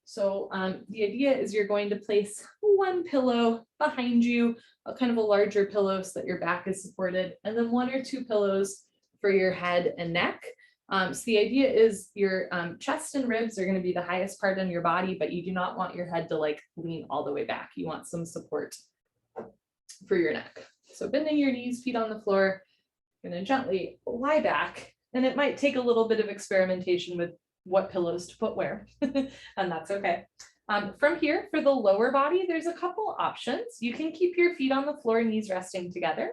So the idea is you're going to place one pillow behind you, a kind of a larger pillow so that your back is supported, and then one or two pillows for your head and neck. So the idea is your chest and ribs are going to be the highest part on your body, but you do not want your head to like lean all the way back. You want some support for your neck. So bending your knees, feet on the floor, you're going to gently lie back, and it might take a little bit of experimentation with what pillows to put where, and that's okay. From here, for the lower body, there's a couple options. You can keep your feet on the floor, knees resting together.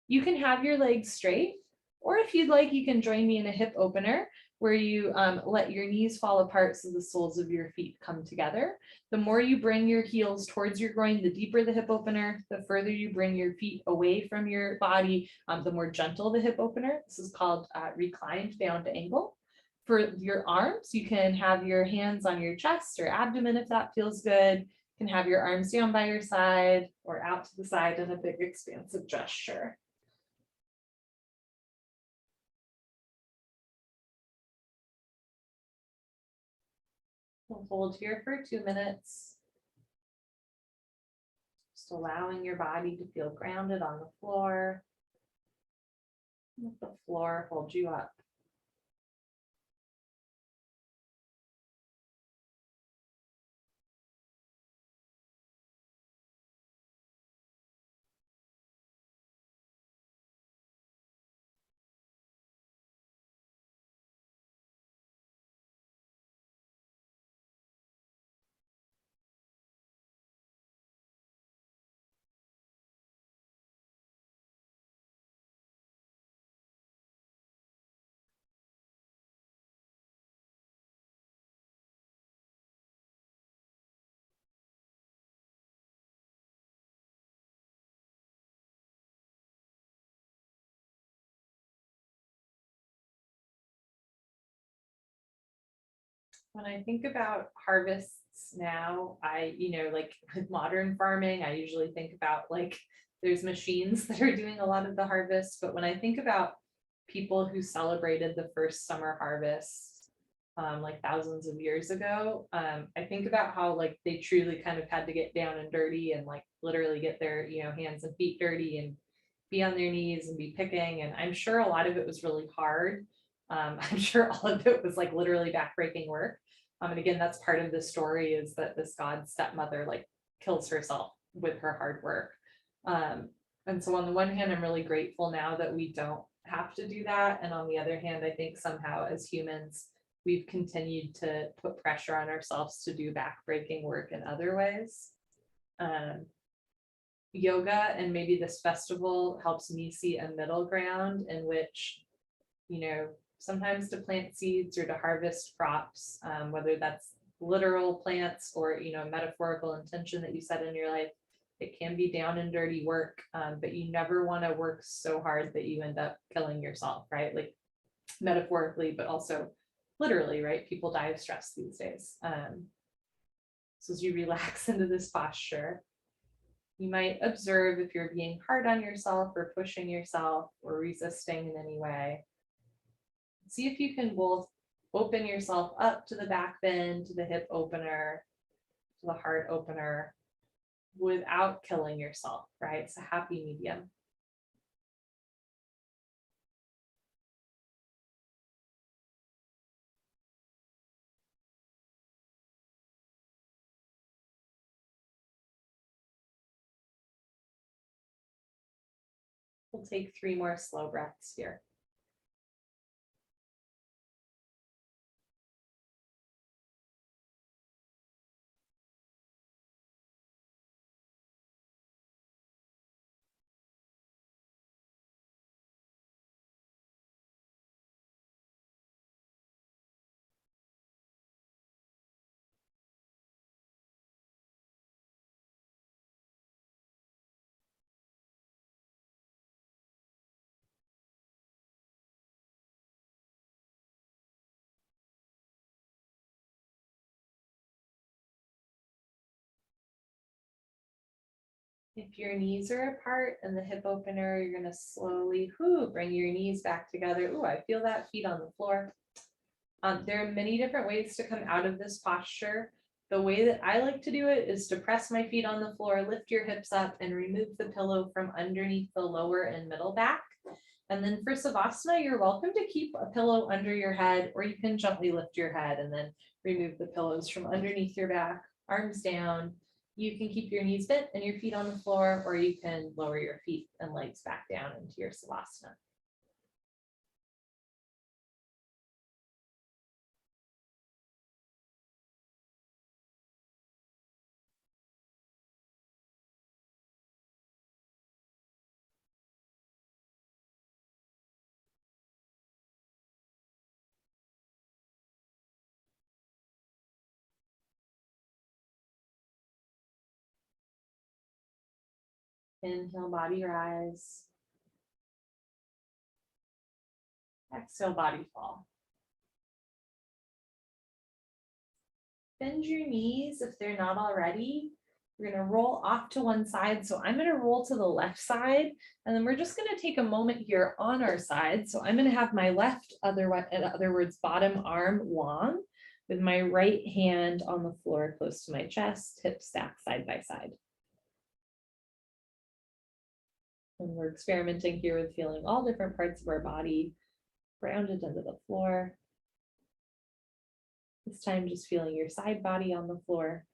You can have your legs straight, or if you'd like, you can join me in a hip opener where you let your knees fall apart so the soles of your feet come together. The more you bring your heels towards your groin, the deeper the hip opener. The further you bring your feet away from your body, the more gentle the hip opener. This is called reclined bound angle. For your arms, you can have your hands on your chest or abdomen if that feels good. You can have your arms down by your side or out to the side in a big expansive gesture. We'll hold here for 2 minutes. Just allowing your body to feel grounded on the floor. Let the floor hold you up. When I think about harvests now, like with modern farming, I usually think about like there's machines that are doing a lot of the harvest. But when I think about people who celebrated the first summer harvest, like thousands of years ago, I think about how like they truly kind of had to get down and dirty and like literally get their, hands and feet dirty and be on their knees and be picking. And I'm sure a lot of it was really hard. I'm sure all of it was like literally backbreaking work. And again, that's part of the story is that this god stepmother like kills herself with her hard work. And so on the one hand, I'm really grateful now that we don't have to do that. And on the other hand, I think somehow as humans, we've continued to put pressure on ourselves to do backbreaking work in other ways. Yoga and maybe this festival helps me see a middle ground in which, sometimes to plant seeds or to harvest crops, whether that's literal plants or, metaphorical intention that you set in your life, it can be down and dirty work, but you never want to work so hard that you end up killing yourself, right? Like metaphorically, but also literally, right? People die of stress these days. So as you relax into this posture, You might observe if you're being hard on yourself or pushing yourself or resisting in any way. See if you can both open yourself up to the back bend, to the hip opener, to the heart opener, without killing yourself, right? It's a happy medium. We'll take 3 more slow breaths here. If your knees are apart and the hip opener, you're going to slowly bring your knees back together. Ooh, I feel that, feet on the floor. There are many different ways to come out of this posture. The way that I like to do it is to press my feet on the floor, lift your hips up, and remove the pillow from underneath the lower and middle back. And then for Savasana, you're welcome to keep a pillow under your head, or you can gently lift your head and then remove the pillows from underneath your back, arms down. You can keep your knees bent and your feet on the floor, or you can lower your feet and legs back down into your Savasana. Inhale, body rise. Exhale, body fall. Bend your knees if they're not already. We're going to roll off to one side. So I'm going to roll to the left side, and then we're just going to take a moment here on our side. So I'm going to have my left, in other words, bottom arm long, with my right hand on the floor close to my chest, hips stacked side by side. And we're experimenting here with feeling all different parts of our body grounded into the floor. This time just feeling your side body on the floor.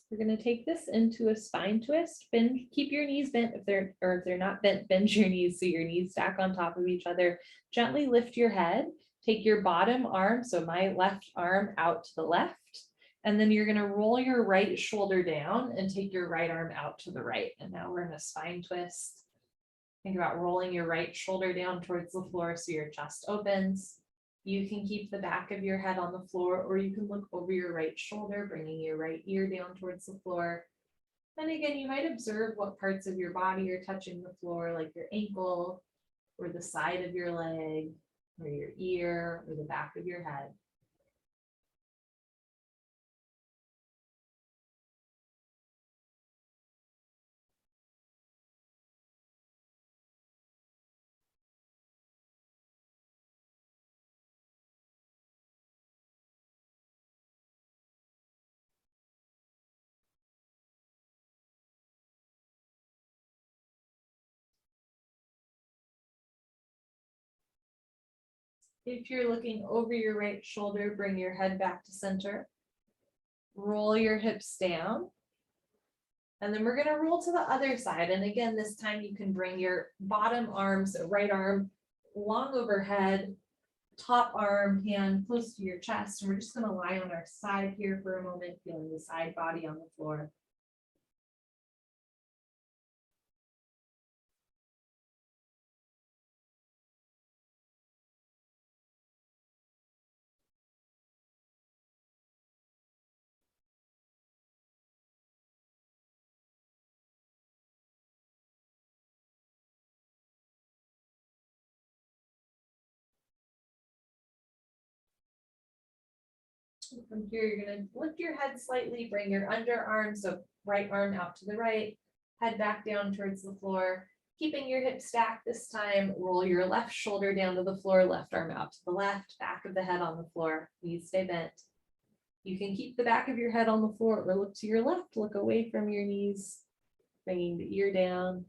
We're going to take this into a spine twist. Bend, keep your knees bent if they're not bent, bend your knees so your knees stack on top of each other. Gently lift your head. Take your bottom arm, so my left arm out to the left. And then you're going to roll your right shoulder down and take your right arm out to the right. And now we're in a spine twist. Think about rolling your right shoulder down towards the floor so your chest opens. You can keep the back of your head on the floor, or you can look over your right shoulder, bringing your right ear down towards the floor. And again, you might observe what parts of your body are touching the floor, like your ankle, or the side of your leg, or your ear, or the back of your head. If you're looking over your right shoulder, bring your head back to center. Roll your hips down. And then we're going to roll to the other side. And again, this time you can bring your bottom arm, so right arm long overhead, top arm, hand close to your chest. And we're just going to lie on our side here for a moment, feeling the side body on the floor. From here, you're gonna lift your head slightly, bring your underarm, so right arm out to the right, head back down towards the floor, keeping your hips stacked this time. Roll your left shoulder down to the floor, left arm out to the left, back of the head on the floor, knees stay bent. You can keep the back of your head on the floor or look to your left, look away from your knees, bringing the ear down.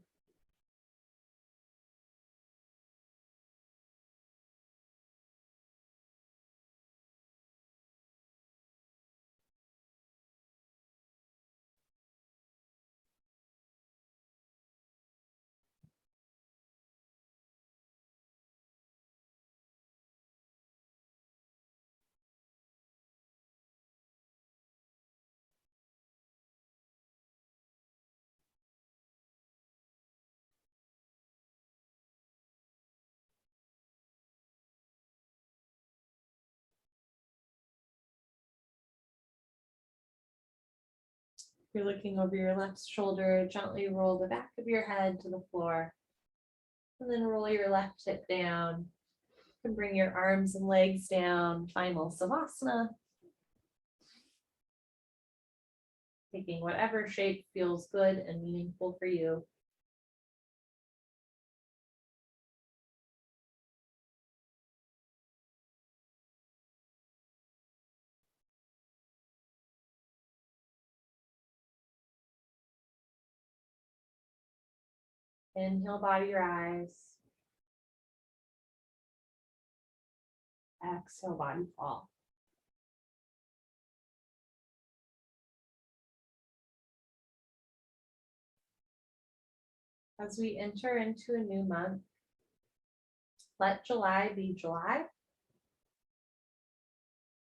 You're looking over your left shoulder, gently roll the back of your head to the floor, and then roll your left hip down. You can bring your arms and legs down, final Savasana. Taking whatever shape feels good and meaningful for you. Inhale, body your eyes. Exhale, body fall. As we enter into a new month, let July be July.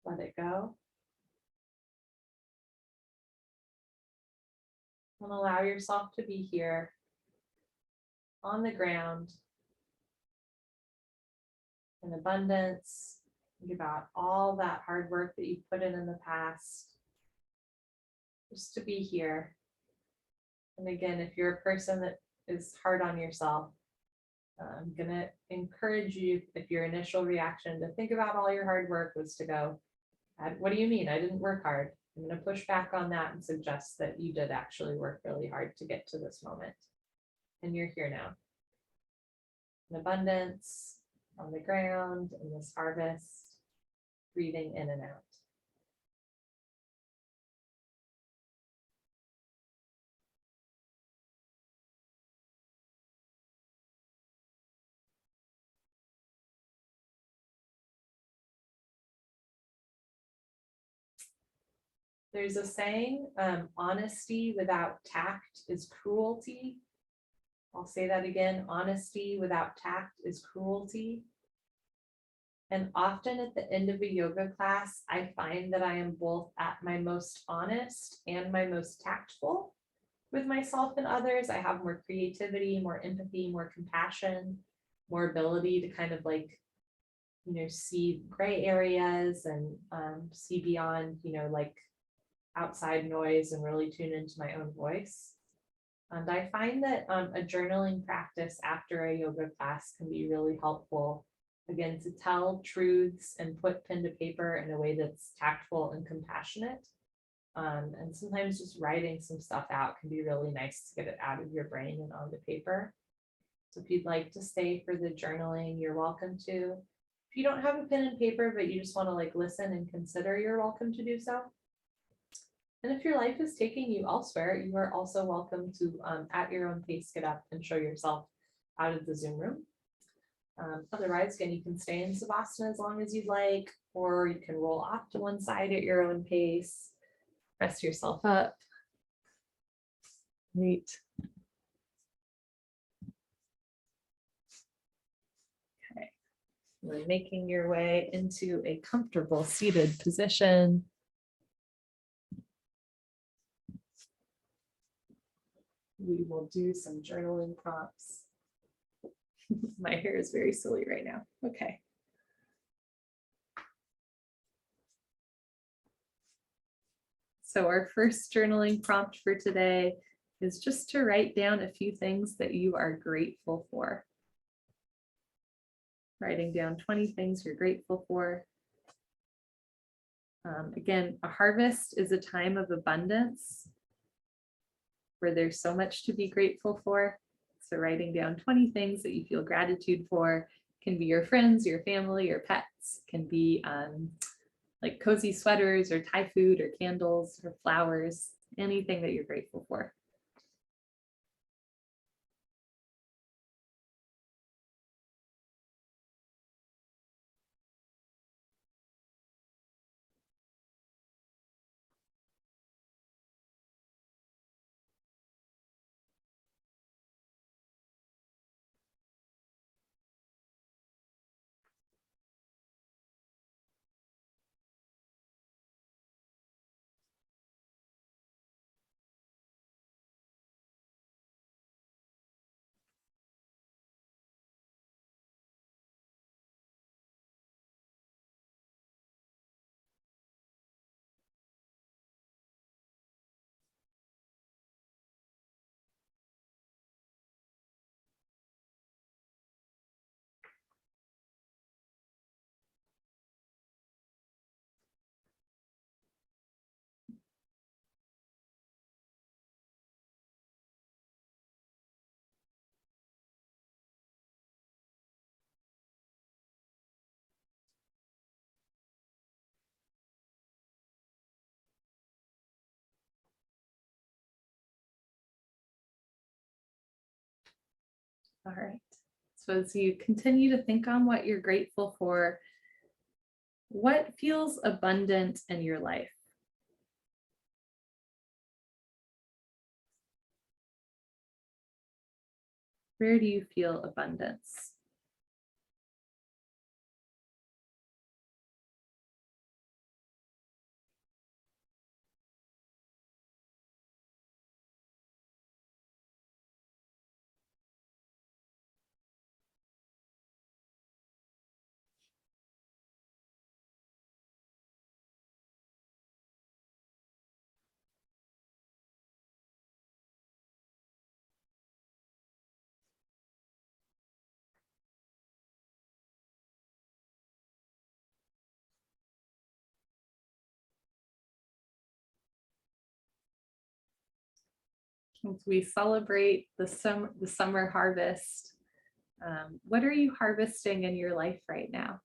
Let it go. And allow yourself to be here on the ground in abundance. Think about all that hard work that you've put in the past, just to be here. And again, if you're a person that is hard on yourself, I'm going to encourage you, if your initial reaction to think about all your hard work was to go, what do you mean? I didn't work hard. I'm going to push back on that and suggest that you did actually work really hard to get to this moment. And you're here now. In abundance, on the ground, in this harvest, breathing in and out. There's a saying, honesty without tact is cruelty. I'll say that again, honesty without tact is cruelty. And often at the end of a yoga class, I find that I am both at my most honest and my most tactful with myself and others. I have more creativity, more empathy, more compassion, more ability to kind of like, see gray areas and see beyond, like outside noise and really tune into my own voice. And I find that a journaling practice after a yoga class can be really helpful, again, to tell truths and put pen to paper in a way that's tactful and compassionate. And sometimes just writing some stuff out can be really nice to get it out of your brain and onto paper. So if you'd like to stay for the journaling, you're welcome to. If you don't have a pen and paper, but you just want to like listen and consider, you're welcome to do so. And if your life is taking you elsewhere, you are also welcome to, at your own pace, get up and show yourself out of the Zoom room. Otherwise, again, you can stay in Savasana as long as you'd like, or you can roll off to one side at your own pace. Press yourself up. Neat. Okay. Really making your way into a comfortable seated position. We will do some journaling prompts. My hair is very silly right now. Okay. So our first journaling prompt for today is just to write down a few things that you are grateful for. Writing down 20 things you're grateful for. Again, a harvest is a time of abundance where there's so much to be grateful for. So writing down 20 things that you feel gratitude for can be your friends, your family, your pets, can be like cozy sweaters or Thai food or candles or flowers, anything that you're grateful for. All right. So as you continue to think on what you're grateful for, what feels abundant in your life? Where do you feel abundance? As we celebrate the summer harvest, what are you harvesting in your life right now?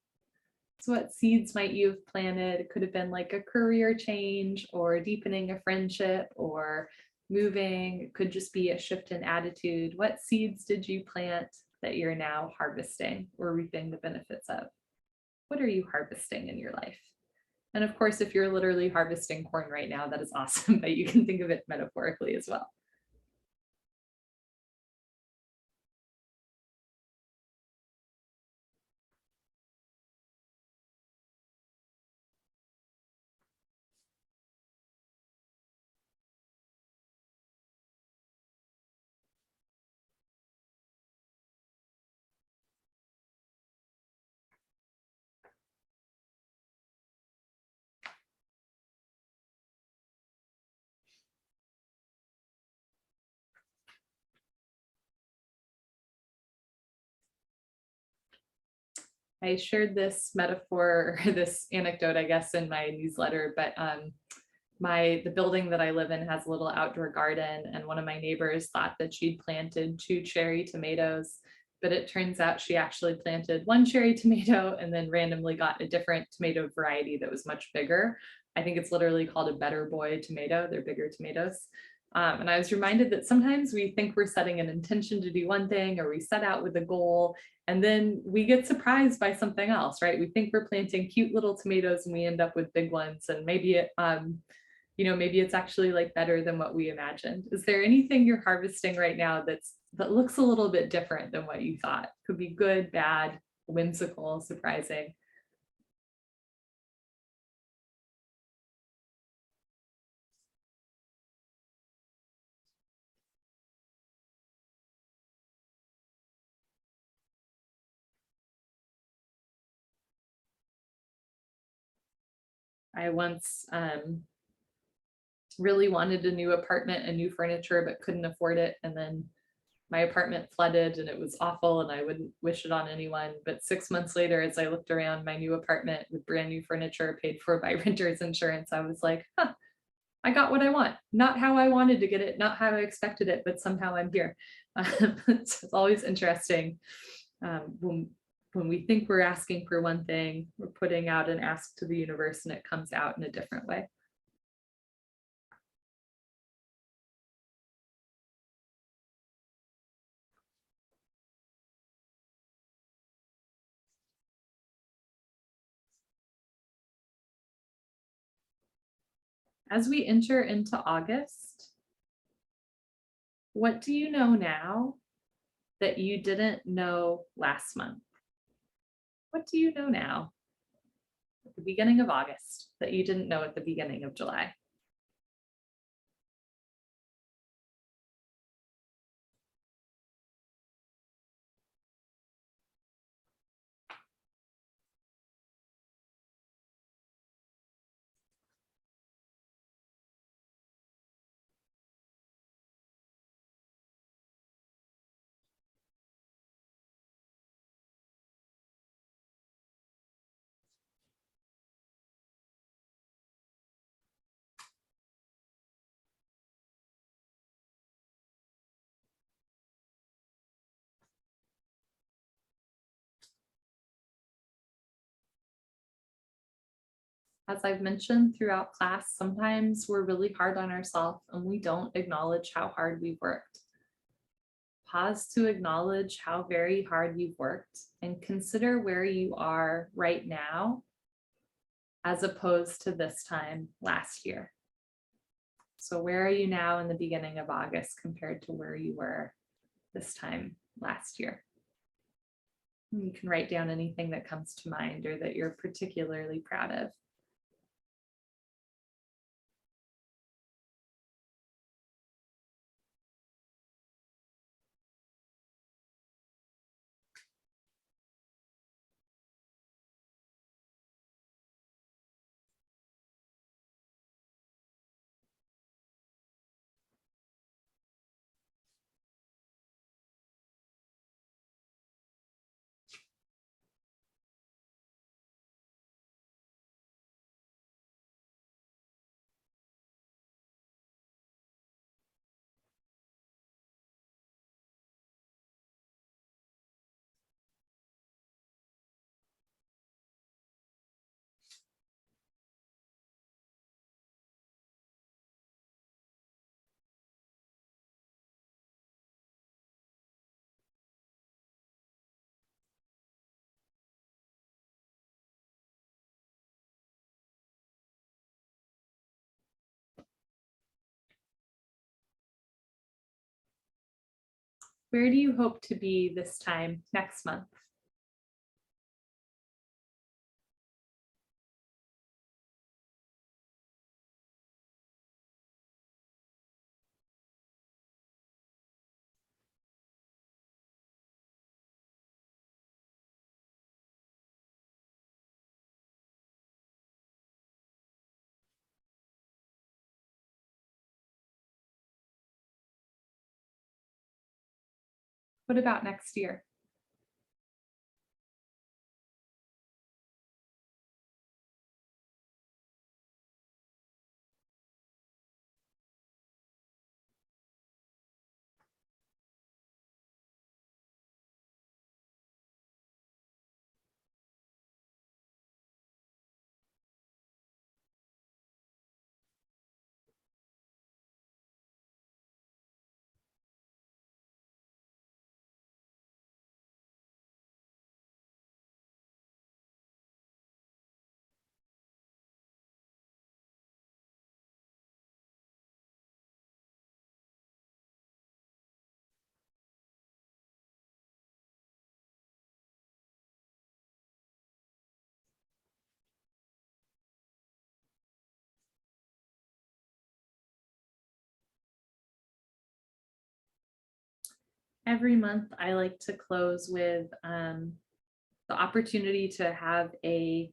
So what seeds might you have planted? It could have been like a career change or deepening a friendship or moving. It could just be a shift in attitude. What seeds did you plant that you're now harvesting or reaping the benefits of? What are you harvesting in your life? And of course, if you're literally harvesting corn right now, that is awesome, but you can think of it metaphorically as well. I shared this metaphor, or this anecdote, I guess, in my newsletter, but the building that I live in has a little outdoor garden, and one of my neighbors thought that she'd planted 2 cherry tomatoes, but it turns out she actually planted 1 cherry tomato and then randomly got a different tomato variety that was much bigger. I think it's literally called a better boy tomato. They're bigger tomatoes. And I was reminded that sometimes we think we're setting an intention to do one thing, or we set out with a goal, and then we get surprised by something else, right? We think we're planting cute little tomatoes and we end up with big ones, and maybe it, maybe it's actually like better than what we imagined. Is there anything you're harvesting right now that looks a little bit different than what you thought? Could be good, bad, whimsical, surprising. I once really wanted a new apartment and new furniture, but couldn't afford it. And then my apartment flooded and it was awful and I wouldn't wish it on anyone. But 6 months later, as I looked around my new apartment with brand new furniture paid for by renter's insurance, I was like, huh, I got what I want. Not how I wanted to get it, not how I expected it, but somehow I'm here. It's always interesting when we think we're asking for one thing, we're putting out an ask to the universe and it comes out in a different way. As we enter into August, what do you know now that you didn't know last month? What do you know now at the beginning of August that you didn't know at the beginning of July? As I've mentioned throughout class, sometimes we're really hard on ourselves and we don't acknowledge how hard we've worked. Pause to acknowledge how very hard you've worked and consider where you are right now as opposed to this time last year. So where are you now in the beginning of August compared to where you were this time last year? You can write down anything that comes to mind or that you're particularly proud of. Where do you hope to be this time next month? What about next year? Every month, I like to close with the opportunity to have a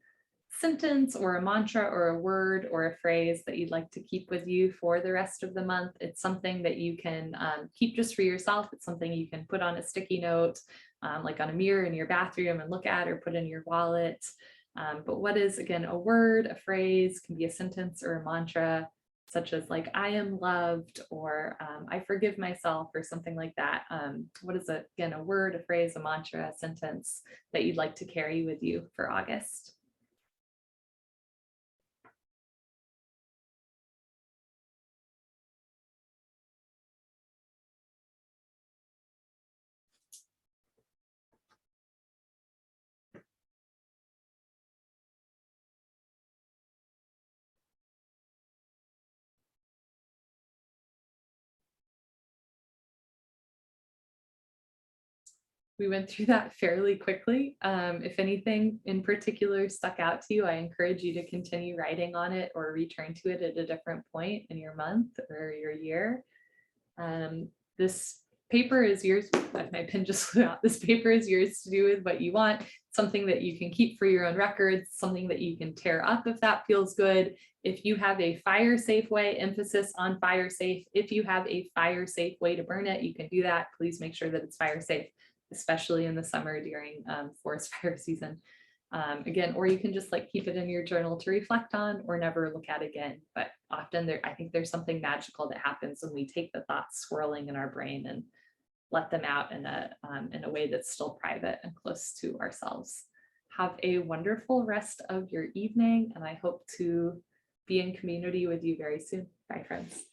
sentence or a mantra or a word or a phrase that you'd like to keep with you for the rest of the month. It's something that you can keep just for yourself. It's something you can put on a sticky note, like on a mirror in your bathroom and look at, or put in your wallet. But what is, again, a word, a phrase, can be a sentence or a mantra, such as like, I am loved, or I forgive myself, or something like that. What is it, again, a word, a phrase, a mantra, a sentence that you'd like to carry with you for August? We went through that fairly quickly. If anything in particular stuck out to you, I encourage you to continue writing on it or return to it at a different point in your month or your year. This paper is yours. My pen just flew out. This paper is yours to do with what you want, something that you can keep for your own records, something that you can tear up if that feels good. If you have a fire safe way, emphasis on fire safe. If you have a fire safe way to burn it, you can do that. Please make sure that it's fire safe, especially in the summer during forest fire season. Again, or you can just like keep it in your journal to reflect on or never look at again. But often I think there's something magical that happens when we take the thoughts swirling in our brain and let them out in a way that's still private and close to ourselves. Have a wonderful rest of your evening, and I hope to be in community with you very soon. Bye, friends.